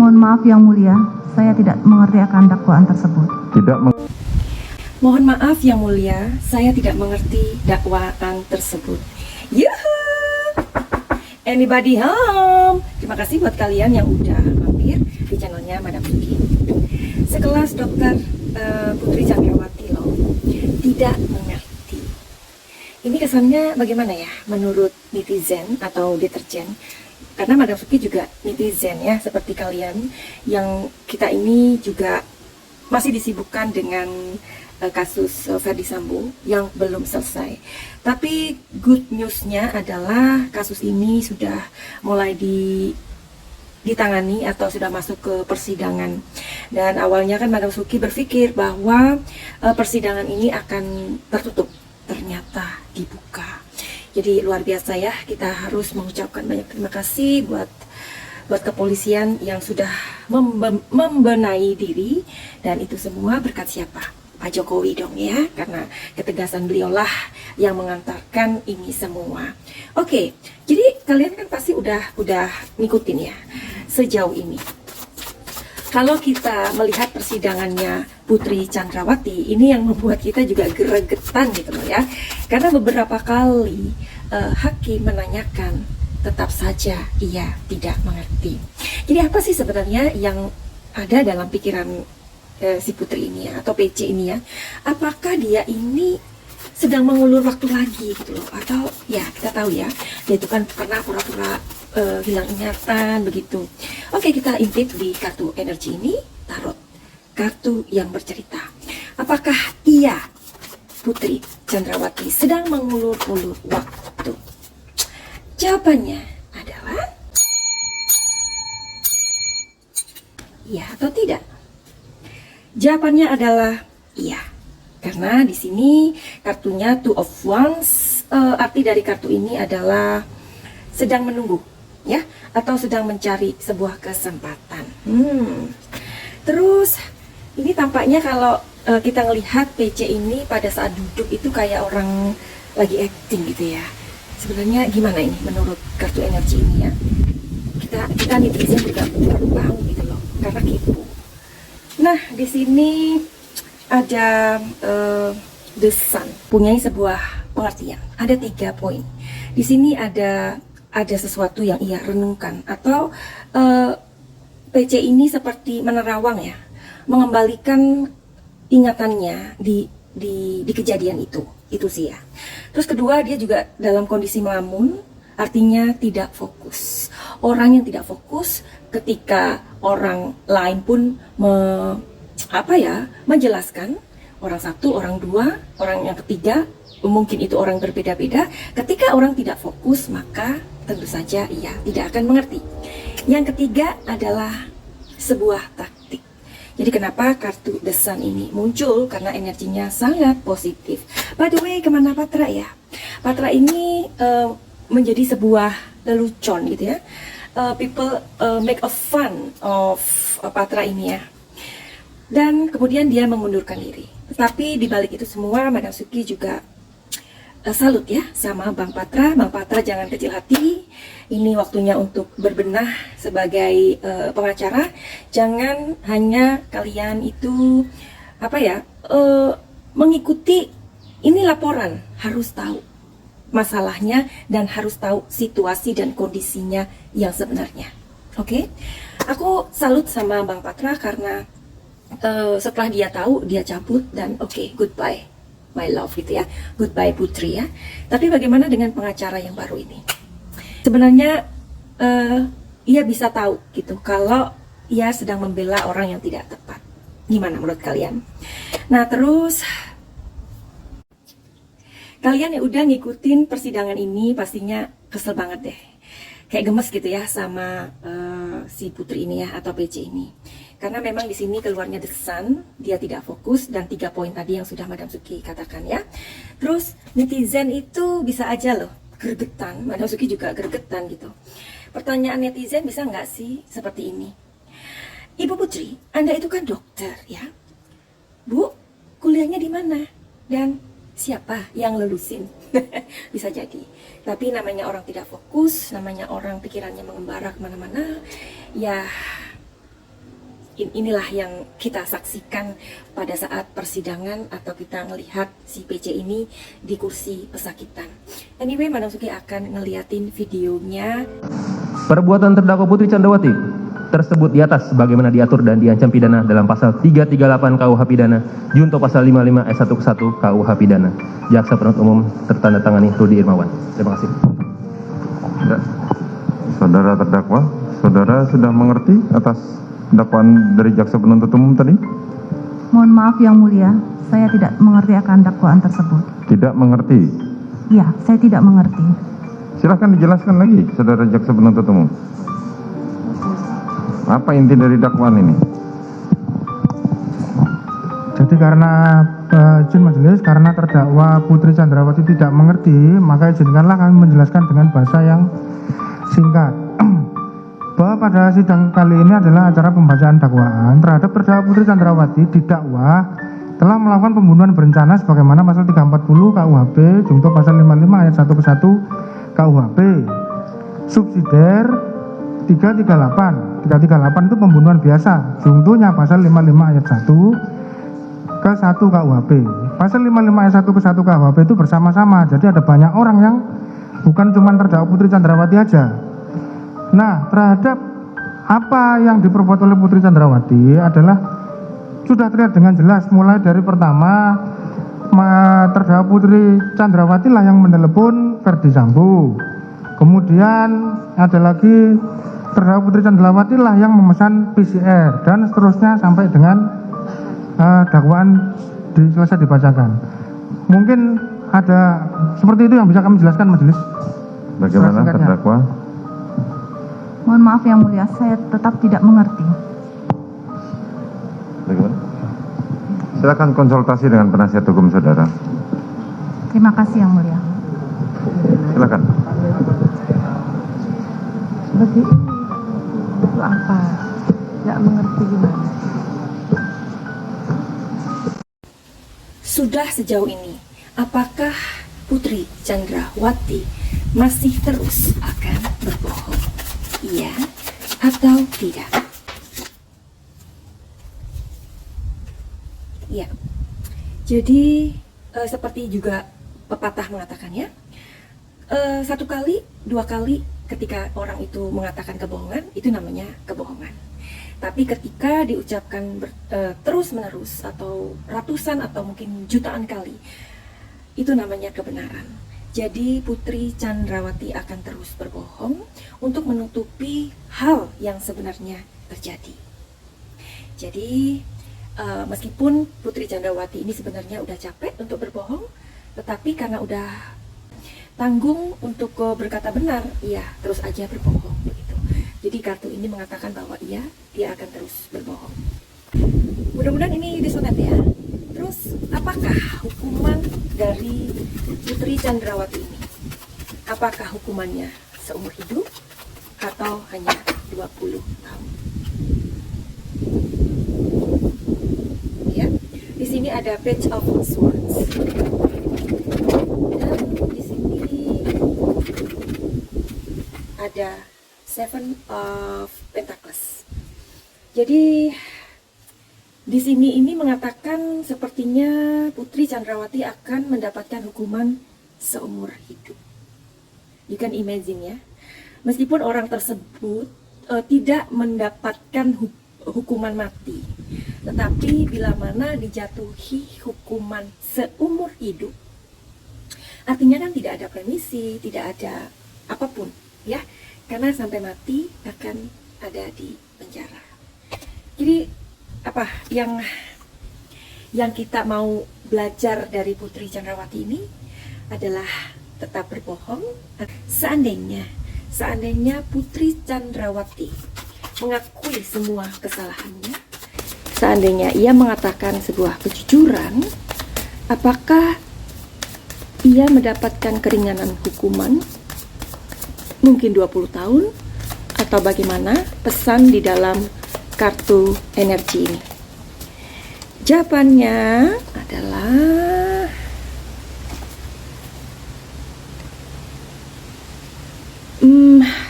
Mohon maaf Yang Mulia, saya tidak mengerti akan dakwaan tersebut. Mohon maaf Yang Mulia, saya tidak mengerti dakwaan tersebut. Yuhu! Anybody home? Terima kasih buat kalian yang udah mampir di channelnya Madam Suki. Sekelas Dokter Putri Chandrawati loh, tidak mengerti. Ini kesannya bagaimana ya menurut netizen atau deterjen? Karena Madam Suki juga netizen ya, seperti kalian yang kita ini juga masih disibukkan dengan kasus Ferdy Sambo yang belum selesai. Tapi good newsnya adalah kasus ini sudah mulai ditangani atau sudah masuk ke persidangan. Dan awalnya kan Madam Suki berpikir bahwa persidangan ini akan tertutup, ternyata dibuka. Jadi luar biasa ya, kita harus mengucapkan banyak terima kasih buat kepolisian yang sudah membenahi diri, dan itu semua berkat siapa? Pak Jokowi dong ya, karena ketegasan beliaulah yang mengantarkan ini semua. Oke, jadi kalian kan pasti udah ngikutin ya sejauh ini. Kalau kita melihat persidangannya Putri Chandrawati, ini yang membuat kita juga gregetan gitu loh ya. Karena beberapa kali hakim menanyakan, tetap saja ia tidak mengerti. Jadi apa sih sebenarnya yang ada dalam pikiran si Putri ini ya, atau PC ini ya? Apakah dia ini sedang mengulur waktu lagi gitu loh, atau ya kita tahu ya, dia itu kan pernah pura-pura hilang ingatan begitu. Oke, kita intip di kartu energi ini, tarot kartu yang bercerita. Apakah ia, Putri Chandrawati, sedang mengulur-ulur waktu? Jawabannya adalah iya atau tidak. Jawabannya adalah iya, karena di sini kartunya Two of Wands. Arti dari kartu ini adalah sedang menunggu, ya, atau sedang mencari sebuah kesempatan. Terus ini tampaknya kalau kita ngelihat PC ini pada saat duduk itu kayak orang lagi acting gitu ya. Sebenarnya gimana ini menurut kartu energi ini ya? Kita netizen juga baru tahu gitu loh, karena kipu. Nah, di sini ada The Sun, punya sebuah pengertian. Ada 3 poin. Di sini ada sesuatu yang ia renungkan, atau PC ini seperti menerawang ya, mengembalikan ingatannya di kejadian itu sih ya. Terus kedua, dia juga dalam kondisi melamun, artinya tidak fokus. Orang yang tidak fokus ketika orang lain pun menjelaskan, orang satu, orang dua, orang yang ketiga, mungkin itu orang berbeda-beda. Ketika orang tidak fokus, maka tentu saja ia tidak akan mengerti. Yang ketiga adalah sebuah taktik. Jadi kenapa kartu The Sun ini muncul? Karena energinya sangat positif. By the way, kemana Patra ya? Patra ini menjadi sebuah lelucon gitu ya. People make a fun of Patra ini ya. Dan kemudian dia mengundurkan diri. Tetapi di balik itu semua, Madam Suki juga salut ya sama Bang Patra. Bang Patra jangan kecil hati. Ini waktunya untuk berbenah sebagai pengacara. Jangan hanya kalian itu mengikuti ini laporan, harus tahu masalahnya dan harus tahu situasi dan kondisinya yang sebenarnya. Oke? Aku salut sama Bang Patra karena setelah dia tahu, dia cabut dan oke, goodbye my love gitu ya, goodbye Putri ya. Tapi bagaimana dengan pengacara yang baru ini? Sebenarnya ia bisa tahu gitu kalau ia sedang membela orang yang tidak tepat. Gimana menurut kalian? Nah, terus kalian yang udah ngikutin persidangan ini pastinya kesel banget deh, kayak gemes gitu ya sama si Putri ini ya, atau PC ini. Karena memang di sini keluarnya The Sun, dia tidak fokus, dan 3 poin tadi yang sudah Madam Suki katakan ya. Terus netizen itu bisa aja loh gregetan, Madam Suki juga gregetan gitu. Pertanyaan netizen bisa nggak sih seperti ini? Ibu Putri, Anda itu kan dokter ya, Bu, kuliahnya di mana? Dan siapa yang lulusin? Bisa jadi. Tapi namanya orang tidak fokus, namanya orang pikirannya mengembara kemana-mana, ya inilah yang kita saksikan pada saat persidangan atau kita melihat si PC ini di kursi pesakitan. Anyway, Madam Suki akan ngeliatin videonya. Perbuatan terdakwa Putri Chandrawati tersebut di atas sebagaimana diatur dan diancam pidana dalam pasal 338 KUH pidana junto pasal 55 ayat 1 ke 1 KUH pidana. Jaksa penuntut umum tertandatangani Rudi Irmawan. Terima kasih. Saudara terdakwa, saudara sudah mengerti atas dakwaan dari jaksa penuntut umum tadi? Mohon maaf Yang Mulia, saya tidak mengerti akan dakwaan tersebut. Tidak mengerti. Iya, saya tidak mengerti. Silahkan dijelaskan lagi, saudara jaksa penuntut umum. Apa inti dari dakwaan ini? Jadi karena izin majelis, karena terdakwa Putri Chandrawati tidak mengerti, maka izinkanlah kami menjelaskan dengan bahasa yang singkat. Bahwa pada sidang kali ini adalah acara pembacaan dakwaan terhadap terdakwa Putri Chandrawati didakwa telah melakukan pembunuhan berencana sebagaimana pasal 340 KUHP junto pasal 55 ayat 1 ke 1 KUHP. Subsidiar 338. 338 itu pembunuhan biasa, juntunya pasal 55 ayat 1 ke 1 KUHP. Pasal 55 ayat 1 ke 1 KUHP itu bersama-sama. Jadi ada banyak orang yang bukan cuma terdakwa Putri Chandrawati aja. Nah, terhadap apa yang diperbuat oleh Putri Chandrawati adalah sudah terlihat dengan jelas mulai dari pertama terdakwa Putri Chandrawati lah yang menelepon Verdi Sambo. Kemudian ada lagi terdakwa Putri Chandrawati lah yang memesan PCR dan seterusnya sampai dengan dakwaan selesai dibacakan. Mungkin ada seperti itu yang bisa kami jelaskan majelis. Bagaimana terdakwa? Mohon maaf Yang Mulia, saya tetap tidak mengerti. Bagaimana? Silakan konsultasi dengan penasihat hukum saudara. Terima kasih Yang Mulia. Silakan. Seperti ini itu apa? Tidak mengerti gimana? Sudah sejauh ini, apakah Putri Chandrawati masih terus akan berbohong? Iya atau tidak? Ya, jadi seperti juga pepatah mengatakannya, satu kali, dua kali ketika orang itu mengatakan kebohongan, itu namanya kebohongan. Tapi ketika diucapkan terus-menerus atau ratusan atau mungkin jutaan kali, itu namanya kebenaran. Jadi Putri Chandrawati akan terus berbohong untuk menutupi hal yang sebenarnya terjadi. Jadi meskipun Putri Chandrawati ini sebenarnya udah capek untuk berbohong, tetapi karena udah tanggung untuk berkata benar, ia terus aja berbohong begitu. Jadi kartu ini mengatakan bahwa dia akan terus berbohong. Mudah-mudahan ini disonet ya. Terus apakah hukuman dari Putri Chandrawati ini? Apakah hukumannya seumur hidup atau hanya 20 tahun? Ya, di sini ada Page of Swords. Dan di sini ada Seven of Pentacles. Jadi di sini ini mengatakan sepertinya Putri Chandrawati akan mendapatkan hukuman seumur hidup. You can imagine ya. Meskipun orang tersebut tidak mendapatkan hukuman mati, tetapi bila mana dijatuhi hukuman seumur hidup, artinya kan tidak ada remisi, tidak ada apapun ya, karena sampai mati akan ada di penjara. Jadi apa yang kita mau belajar dari Putri Chandrawati ini adalah tetap berbohong. Seandainya Putri Chandrawati mengakui semua kesalahannya, seandainya ia mengatakan sebuah kejujuran, apakah ia mendapatkan keringanan hukuman mungkin 20 tahun atau bagaimana? Pesan di dalam kartu energi ini. Jawabannya adalah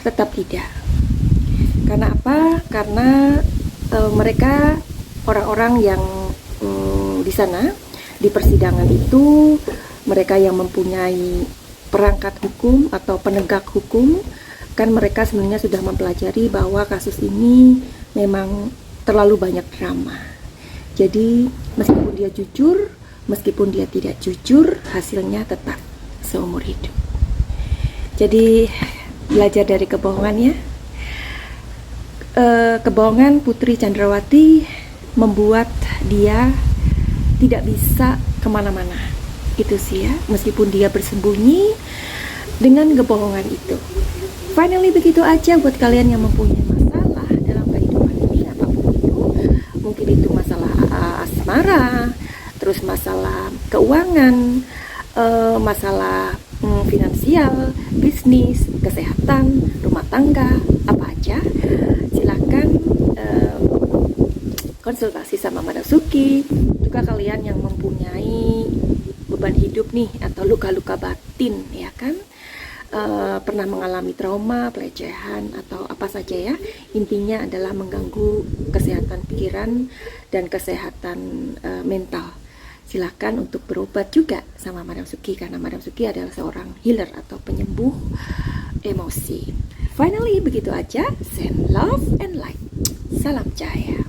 tetap tidak. Karena apa? Karena mereka orang-orang yang di sana di persidangan itu, mereka yang mempunyai perangkat hukum atau penegak hukum, kan mereka sebenarnya sudah mempelajari bahwa kasus ini memang terlalu banyak drama. Jadi meskipun dia jujur, meskipun dia tidak jujur, hasilnya tetap seumur hidup. Jadi belajar dari kebohongan ya. Kebohongan Putri Chandrawati membuat dia tidak bisa kemana-mana. Itu sih ya, meskipun dia bersembunyi dengan kebohongan itu. Finally begitu aja buat kalian yang mempunyai masalah dalam kehidupan ini, apapun itu. Mungkin itu masalah asmara, terus masalah keuangan, masalah finansial, bisnis, kesehatan, rumah tangga, apa aja. Silakan konsultasi sama Madam Suki. Juga kalian yang mempunyai beban hidup nih atau luka-luka batin ya kan, pernah mengalami trauma, pelecehan atau apa saja ya, intinya adalah mengganggu kesehatan pikiran dan kesehatan mental. Silakan untuk berobat juga sama Madam Suki, karena Madam Suki adalah seorang healer atau penyembuh emosi. Finally begitu aja. Send love and light. Salam cahaya.